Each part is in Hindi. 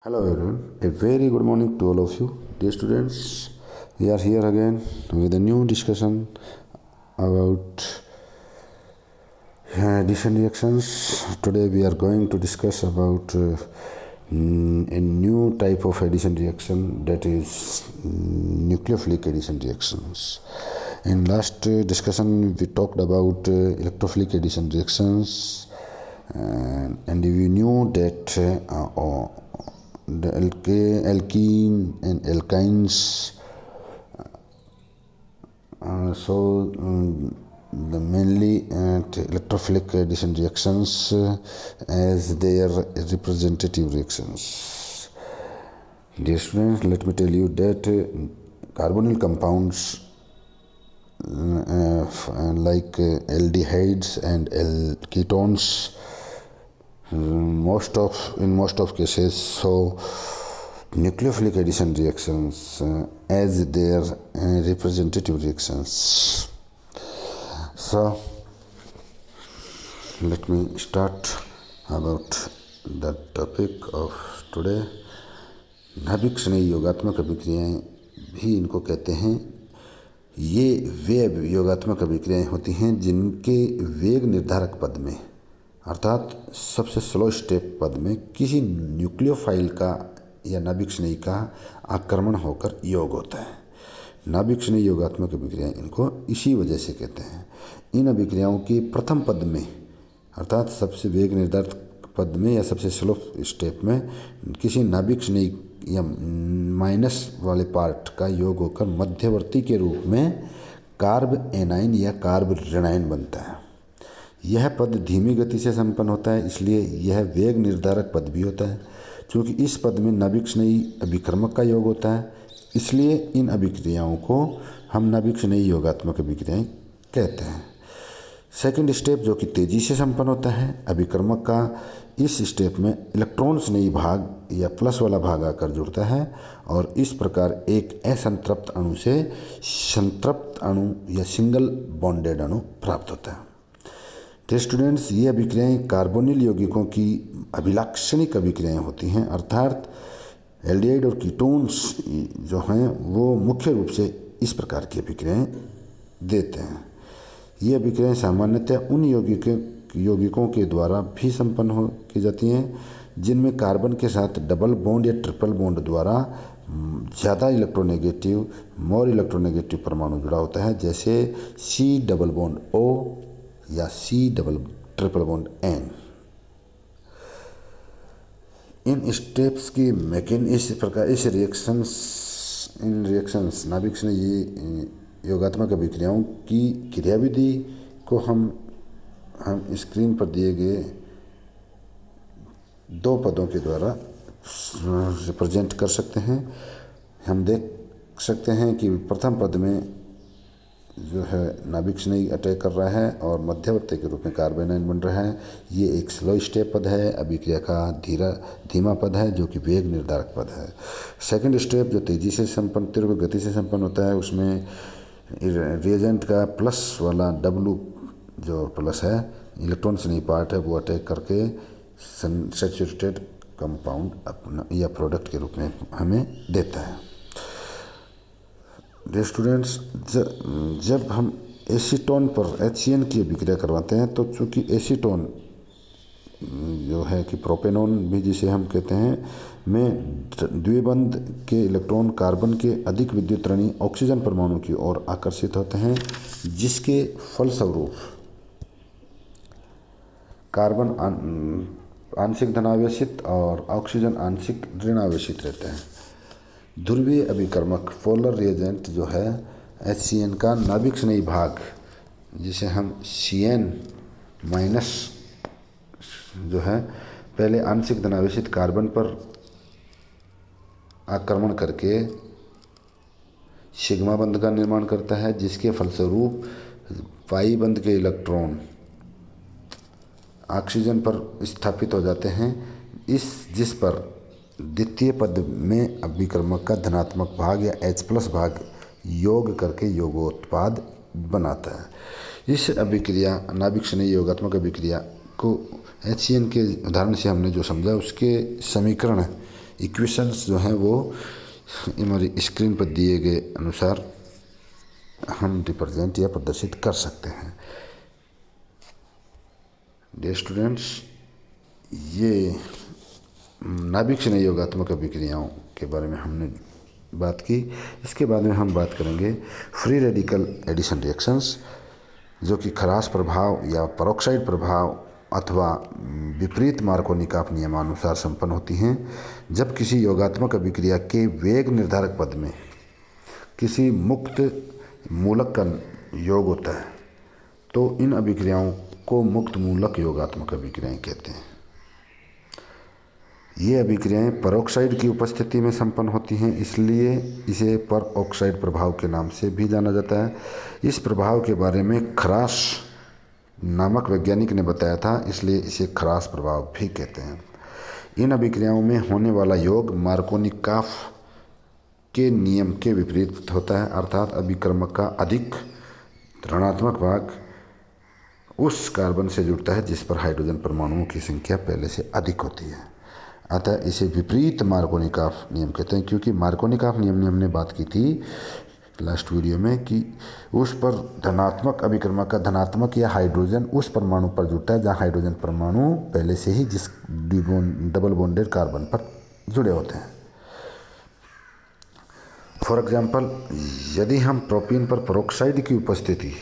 Hello everyone, a very good morning to all of you, dear students. We are here again with a new discussion about addition reactions. Today we are going to discuss about a new type of addition reaction, that is nucleophilic addition reactions. In last discussion we talked about electrophilic addition reactions, and we knew that the alkene and alkynes, the mainly electrophilic addition reactions as their representative reactions. Dear students, let me tell you that carbonyl compounds like aldehydes and ketones in most of cases so nucleophilic addition reactions as their representative reactions. So let me start about the topic of today. नाभिक स्नेही योगात्मक अभिक्रियाएं भी इनको कहते हैं। ये वे योगात्मक अभिक्रियाएं होती हैं जिनके वेग निर्धारक पद में, अर्थात सबसे स्लो स्टेप पद में किसी न्यूक्लियोफाइल का या नाभिक स्नेही का आक्रमण होकर योग होता है। नाभिक स्नेही योगात्मक अभिक्रियाएं इनको इसी वजह से कहते हैं। इन अभिक्रियाओं की प्रथम पद में, अर्थात सबसे वेग निर्धारक पद में या सबसे स्लो स्टेप में किसी नाभिक स्नेही या माइनस वाले पार्ट का योग होकर मध्यवर्ती के रूप में कार्ब एनाइन या कार्ब ऋणायन बनता है। यह पद धीमी गति से संपन्न होता है, इसलिए यह वेग निर्धारक पद भी होता है। क्योंकि इस पद में नाभिक स्नेही अभिकर्मक का योग होता है, इसलिए इन अभिक्रियाओं को हम नाभिक स्नेही योगात्मक अभिक्रियाएं कहते हैं। सेकंड स्टेप जो कि तेजी से संपन्न होता है अभिकर्मक का, इस स्टेप में इलेक्ट्रॉन स्नेही भाग या प्लस वाला भाग आकर जुड़ता है और इस प्रकार एक असंतृप्त अणु से संतृप्त अणु या सिंगल बॉन्डेड अणु प्राप्त होता है। तो स्टूडेंट्स, ये अभिक्रियाएं कार्बोनिल यौगिकों की अभिलाक्षणिक अभिक्रियाएं होती हैं, अर्थात एल्डिहाइड और कीटोन्स जो हैं वो मुख्य रूप से इस प्रकार की अभिक्रियाएं देते हैं। ये अभिक्रियाएं सामान्यतः उन यौगिकों के द्वारा भी संपन्न की जाती हैं जिनमें कार्बन के साथ डबल बॉन्ड या ट्रिपल बॉन्ड द्वारा ज़्यादा इलेक्ट्रोनेगेटिव मोर इलेक्ट्रोनेगेटिव परमाणु जुड़ा होता है, जैसे सी डबल बॉन्ड ओ या C double triple bond N. इन स्टेप्स की इस प्रकार इन रिएक्शंस नाभिक स्नेही योगात्मक अभिक्रियाओं की क्रियाविधि को हम स्क्रीन पर दिए गए दो पदों के द्वारा रिप्रेजेंट कर सकते हैं। हम देख सकते हैं कि प्रथम पद में जो है नाभिक स्नेही अटैक कर रहा है और मध्यवर्ती के रूप में कार्बेनाइन बन रहा है। ये एक स्लो स्टेप पद है, अभिक्रिया का धीमा पद है जो कि वेग निर्धारक पद है। सेकंड स्टेप जो तेजी से संपन्न तीव्र गति से संपन्न होता है, उसमें रिएजेंट का प्लस वाला डब्लू जो प्लस है इलेक्ट्रॉन स्नेही पार्ट है वो अटैक करके सैचुरेटेड कंपाउंड अपना या प्रोडक्ट के रूप में हमें देता है। डियर स्टूडेंट्स, जब हम एसीटोन पर HCN की अभिक्रिया करवाते हैं तो चूँकि एसीटोन जो है कि प्रोपेनॉन भी जिसे हम कहते हैं में द्विबंध के इलेक्ट्रॉन कार्बन के अधिक विद्युतऋणी ऑक्सीजन परमाणु की ओर आकर्षित होते हैं, जिसके फलस्वरूप कार्बन आंशिक धनावेशित और ऑक्सीजन आंशिक ऋणावेशित रहते हैं। ध्रुवीय अभिकर्मक पोलर रिएजेंट जो है HCN का नाभिक स्नेही भाग, जिसे हम CN माइनस जो है पहले आंशिक धनावेशित कार्बन पर आक्रमण करके सिग्मा बंध का निर्माण करता है, जिसके फलस्वरूप पाई बंध के इलेक्ट्रॉन ऑक्सीजन पर स्थापित हो जाते हैं, जिस पर द्वितीय पद में अभिकर्मक का धनात्मक भाग या H+ भाग योग करके योगोत्पाद बनाता है। इस अभिक्रिया नाभिक स्नेही योगात्मक अभिक्रिया को HCN के उदाहरण से हमने जो समझा उसके समीकरण इक्वेशंस जो हैं वो हमारी स्क्रीन पर दिए गए अनुसार हम रिप्रेजेंट या प्रदर्शित कर सकते हैं। डियर स्टूडेंट्स, ये नाभिक स्नेही योगात्मक अभिक्रियाओं के बारे में हमने बात की। इसके बाद में हम बात करेंगे फ्री रेडिकल एडिशन रिएक्शंस, जो कि खराश प्रभाव या पेरोक्साइड प्रभाव अथवा विपरीत मार्कोनिकॉफ नियमानुसार संपन्न होती हैं। जब किसी योगात्मक अभिक्रिया के वेग निर्धारक पद में किसी मुक्त मूलक का योग होता है तो इन अभिक्रियाओं को मुक्त मूलक योगात्मक अभिक्रियाएं कहते हैं। ये अभिक्रियाएं पेरोक्साइड की उपस्थिति में संपन्न होती हैं, इसलिए इसे पेरोक्साइड प्रभाव के नाम से भी जाना जाता है। इस प्रभाव के बारे में खराश नामक वैज्ञानिक ने बताया था, इसलिए इसे खराश प्रभाव भी कहते हैं। इन अभिक्रियाओं में होने वाला योग मार्कोनिकॉफ के नियम के विपरीत होता है, अर्थात अभिकर्मक का अधिक ऋणात्मक भाग उस कार्बन से जुड़ता है जिस पर हाइड्रोजन परमाणुओं की संख्या पहले से अधिक होती है। अतः इसे विपरीत मार्कोनिकॉफ नियम कहते हैं, क्योंकि मार्कोनिकॉफ नियम में हमने बात की थी लास्ट वीडियो में कि उस पर धनात्मक अभिकर्मक का धनात्मक या हाइड्रोजन उस परमाणु पर जुड़ता है जहाँ हाइड्रोजन परमाणु पहले से ही जिस डबल बॉन्डेड कार्बन पर जुड़े होते हैं। फॉर एग्जाम्पल, यदि हम प्रोपीन पर पेरोक्साइड की उपस्थिति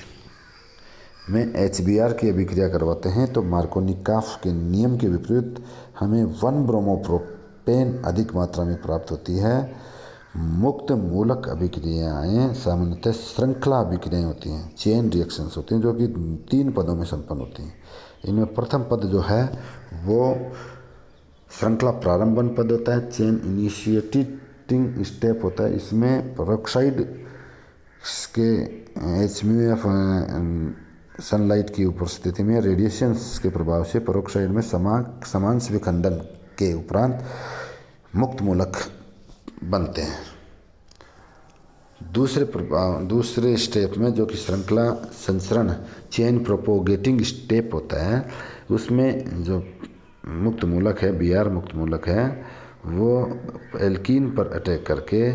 में HBr की अभिक्रिया करवाते हैं तो मार्कोनिकॉफ के नियम के विपरीत हमें 1 ब्रोमोप्रोपेन अधिक मात्रा में प्राप्त होती है। मुक्त मूलक अभिक्रियाएं सामान्यतः श्रृंखला अभिक्रियाएं होती हैं, चेन रिएक्शंस होती हैं, जो कि 3 पदों में संपन्न होती हैं। इनमें प्रथम पद जो है वो श्रृंखला प्रारंभन पद होता है, चेन इनिशिएटिंग स्टेप होता है। इसमें पेरोक्साइड के HMF सनलाइट की उपस्थिति में रेडिएशंस के प्रभाव से पेरोक्साइड में समान विखंडन के उपरांत मुक्त मूलक बनते हैं। दूसरे स्टेप में, जो कि श्रृंखला संचरण चेन प्रोपोगेटिंग स्टेप होता है, उसमें जो मुक्त मूलक है, Br मुक्त मूलक है, वो एल्कीन पर अटैक करके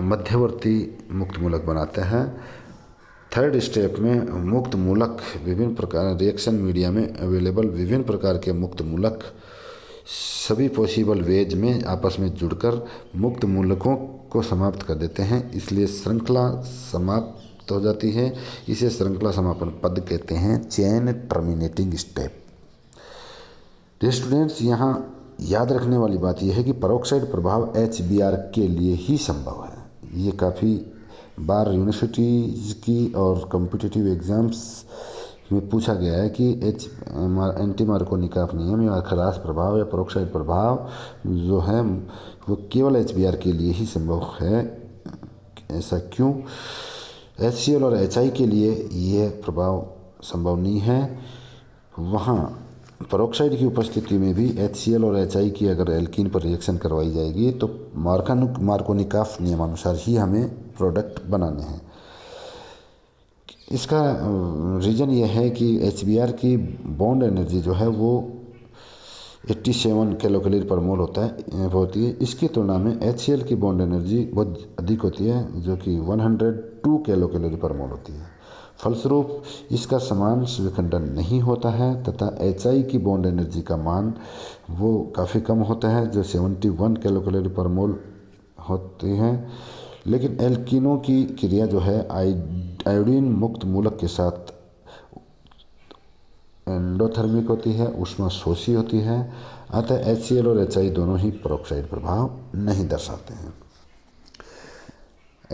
मध्यवर्ती मुक्त मूलक बनाते हैं। थर्ड स्टेप में मुक्त मूलक विभिन्न प्रकार रिएक्शन मीडिया में अवेलेबल विभिन्न प्रकार के मुक्त मूलक सभी पॉसिबल वेज में आपस में जुड़कर मुक्त मूलकों को समाप्त कर देते हैं, इसलिए श्रृंखला समाप्त हो जाती है। इसे श्रृंखला समापन पद कहते हैं, चेन टर्मिनेटिंग स्टेप। स्टूडेंट्स, यहाँ याद रखने वाली बात यह है कि पेरोक्साइड प्रभाव HBr के लिए ही संभव है। ये काफ़ी बार यूनिवर्सिटीज़ की और कॉम्पिटिटिव एग्ज़ाम्स में पूछा गया है कि एंटी मार्कोनिकॉफ नियम या खराश प्रभाव या पेरोक्साइड प्रभाव जो है वो केवल HBr के लिए ही संभव है। ऐसा क्यों? HCl और HI के लिए यह प्रभाव संभव नहीं है। वहाँ पेरोक्साइड की उपस्थिति में भी HCl और HI की अगर एल्कीन पर रिएक्शन करवाई जाएगी तो मार्कोनिकॉफ नियमानुसार ही हमें प्रोडक्ट बनाने हैं। इसका रीज़न ये है कि HBr की बॉन्ड एनर्जी जो है वो 87 किलोकैलोरी पर मोल होती है। इसकी तुलना में HCl की बॉन्ड एनर्जी बहुत अधिक होती है, जो कि 102 किलोकैलोरी पर मोल होती है। फलस्वरूप इसका समान विखंडन नहीं होता है तथा HI की बॉन्ड एनर्जी का मान वो काफ़ी कम होता है, जो 71 किलोकैलोरी पर मोल होती है। लेकिन एल्कीनों की क्रिया जो है आयोडीन मुक्त मूलक के साथ एंडोथर्मिक होती है, ऊष्मा शोषी होती है। अतः HCl और HI दोनों ही पेरोक्साइड प्रभाव नहीं दर्शाते हैं।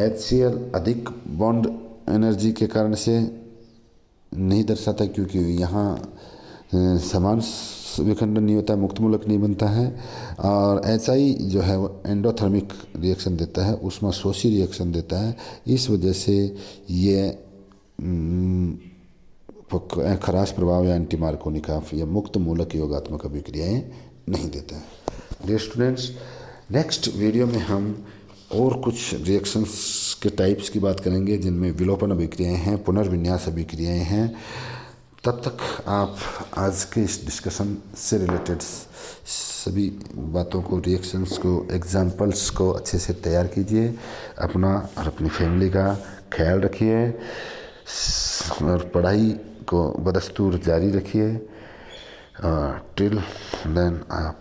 HCl अधिक बॉन्ड एनर्जी के कारण से नहीं दर्शाता, क्योंकि यहाँ समान विखंडन नहीं होता है, मुक्त मूलक नहीं बनता है। और HI जो है वो एंडोथर्मिक रिएक्शन देता है, ऊष्मा शोषी रिएक्शन देता है। इस वजह से ये खराश प्रभाव या एंटी मार्कोनिकॉफ या मुक्त मूलक योगात्मक अभिक्रियाएं नहीं देता है। डियर स्टूडेंट्स, नेक्स्ट वीडियो में हम और कुछ रिएक्शंस के टाइप्स की बात करेंगे, जिनमें विलोपन अभिक्रियाएं हैं, पुनर्विन्यास अभिक्रियाएं हैं तब तक आप आज के इस डिस्कशन से रिलेटेड सभी बातों को, रिएक्शंस को, एग्जाम्पल्स को अच्छे से तैयार कीजिए। अपना और अपनी फैमिली का ख्याल रखिए और पढ़ाई को बदस्तूर जारी रखिए। टिल देन आप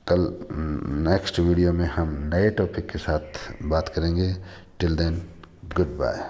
कल नेक्स्ट वीडियो में हम नए टॉपिक के साथ बात करेंगे। Till then good bye.